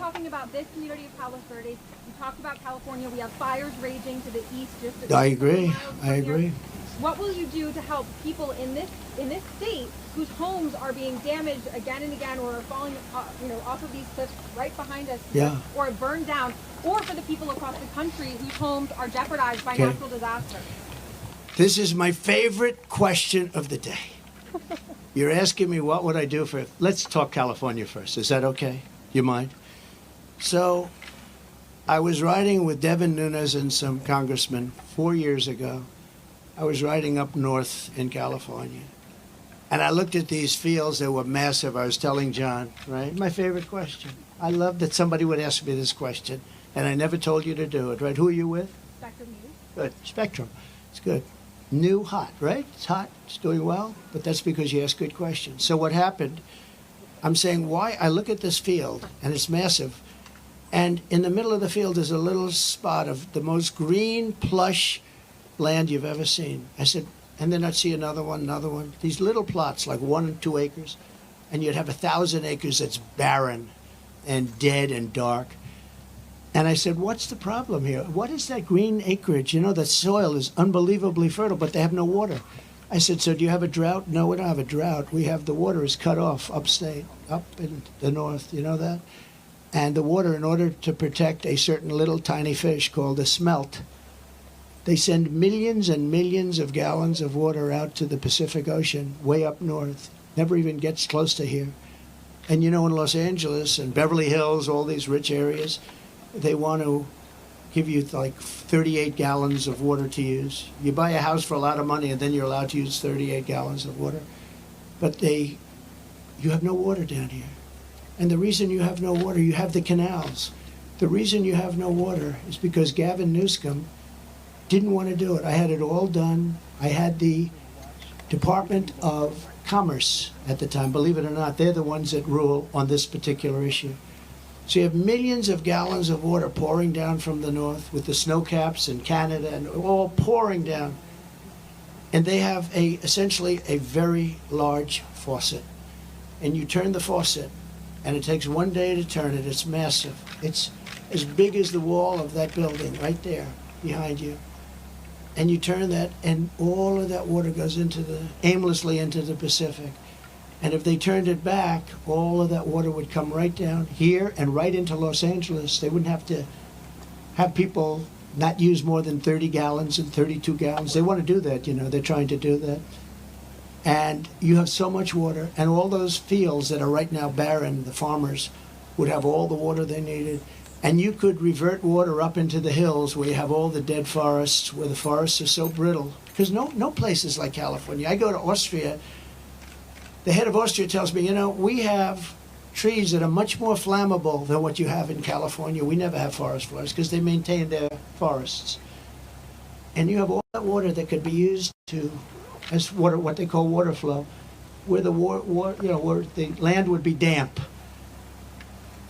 talking about this community of Palos Verdes. You talked about California. We have fires raging to the east. Just I agree. I agree. What will you do to help people in this state whose homes are being damaged again and again, or are falling, off of these cliffs right behind us, yeah, or burned down, or for the people across the country whose homes are jeopardized by natural disaster? This is my favorite question of the day. You're asking me what would I do for. Let's talk California first. Is that okay? You mind? So, I was riding with Devin Nunes and some congressmen 4 years ago. I was riding up north in California, and I looked at these fields that were massive. I was telling John, right? My favorite question. I love that somebody would ask me this question, and I never told you to do it, right? Who are you with? Spectrum News. Good. Spectrum. It's good. New, hot, right? It's hot. It's doing well, but that's because you ask good questions. So what happened, I'm saying why I look at this field, and it's massive, and in the middle of the field is a little spot of the most green, plush land you've ever seen. I said, and then I'd see another one, these little plots like 1 and 2 acres, and you'd have 1,000 acres that's barren and dead and dark. And I said, what's the problem here? What is that green acreage? You know, the soil is unbelievably fertile, but they have no water. I said, so do you have a drought? No, we don't have a drought. We have the water is cut off upstate, up in the north, you know that? And the water, in order to protect a certain little tiny fish called a smelt, they send millions and millions of gallons of water out to the Pacific Ocean, way up north. Never even gets close to here. And you know, in Los Angeles and Beverly Hills, all these rich areas, they want to give you like 38 gallons of water to use. You buy a house for a lot of money, and then you're allowed to use 38 gallons of water. But you have no water down here. And the reason you have no water, you have the canals. The reason you have no water is because Gavin Newsom didn't want to do it. I had it all done. I had the Department of Commerce at the time. Believe it or not, they're the ones that rule on this particular issue. So you have millions of gallons of water pouring down from the north with the snow caps in Canada and all pouring down. And they have essentially a very large faucet. And you turn the faucet, and it takes 1 day to turn it. It's massive. It's as big as the wall of that building right there behind you. And you turn that, and all of that water goes aimlessly into the Pacific. And if they turned it back, all of that water would come right down here and right into Los Angeles. They wouldn't have to have people not use more than 30 gallons and 32 gallons. They want to do that, you know, they're trying to do that. And you have so much water, and all those fields that are right now barren, the farmers would have all the water they needed. And you could revert water up into the hills where you have all the dead forests, where the forests are so brittle. Because no place is like California. I go to Austria. The head of Austria tells me, you know, we have trees that are much more flammable than what you have in California. We never have forest fires because they maintain their forests. And you have all that water that could be used as water, what they call water flow, where where the land would be damp.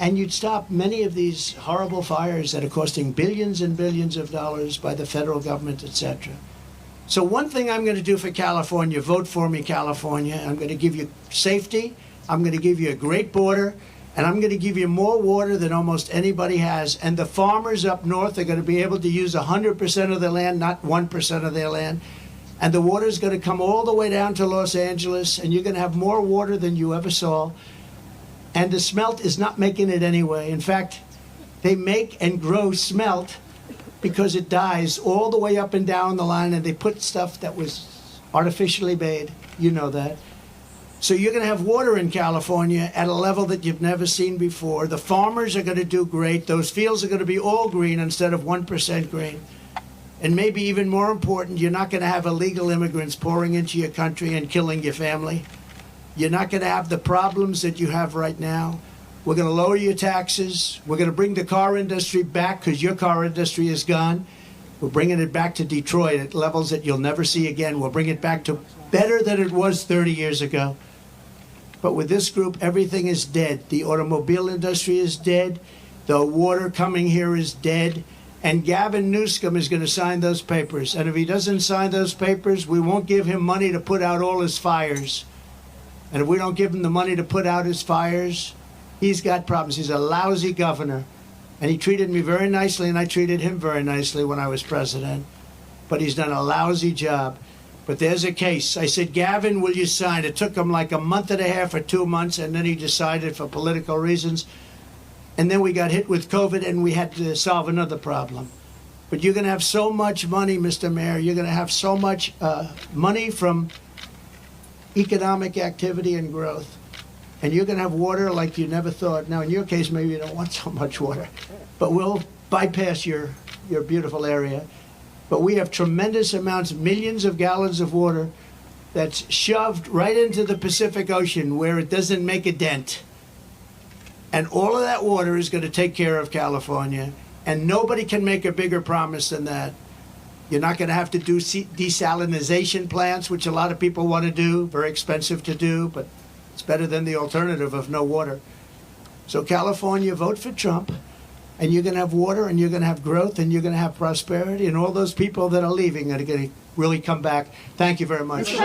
And you'd stop many of these horrible fires that are costing billions and billions of dollars by the federal government, etc. So one thing I'm going to do for California, vote for me, California. I'm going to give you safety. I'm going to give you a great border. And I'm going to give you more water than almost anybody has. And the farmers up north are going to be able to use 100% of their land, not 1% of their land. And the water is going to come all the way down to Los Angeles. And you're going to have more water than you ever saw. And the smelt is not making it anyway. In fact, they make and grow smelt because it dies all the way up and down the line, and they put stuff that was artificially made. You know that. So you're going to have water in California at a level that you've never seen before. The farmers are going to do great. Those fields are going to be all green instead of 1% green. And maybe even more important, you're not going to have illegal immigrants pouring into your country and killing your family. You're not going to have the problems that you have right now. We're going to lower your taxes. We're going to bring the car industry back because your car industry is gone. We're bringing it back to Detroit at levels that you'll never see again. We'll bring it back to better than it was 30 years ago. But with this group, everything is dead. The automobile industry is dead. The water coming here is dead. And Gavin Newsom is going to sign those papers. And if he doesn't sign those papers, we won't give him money to put out all his fires. And if we don't give him the money to put out his fires, He's got problems. He's a lousy governor. And he treated me very nicely, and I treated him very nicely when I was president. But he's done a lousy job. But there's a case. I said, Gavin, will you sign? It took him like a month and a half or 2 months, and then he decided for political reasons. And then we got hit with COVID, and we had to solve another problem. But you're going to have so much money, Mr. Mayor. You're going to have so much money from economic activity and growth. And you're going to have water like you never thought. Now, in your case, maybe you don't want so much water. But we'll bypass your beautiful area. But we have tremendous amounts, millions of gallons of water that's shoved right into the Pacific Ocean where it doesn't make a dent. And all of that water is going to take care of California. And nobody can make a bigger promise than that. You're not going to have to do desalination plants, which a lot of people want to do. Very expensive to do, but it's better than the alternative of no water. So California, vote for Trump. And you're going to have water, and you're going to have growth, and you're going to have prosperity, and all those people that are leaving are going to really come back. Thank you very much.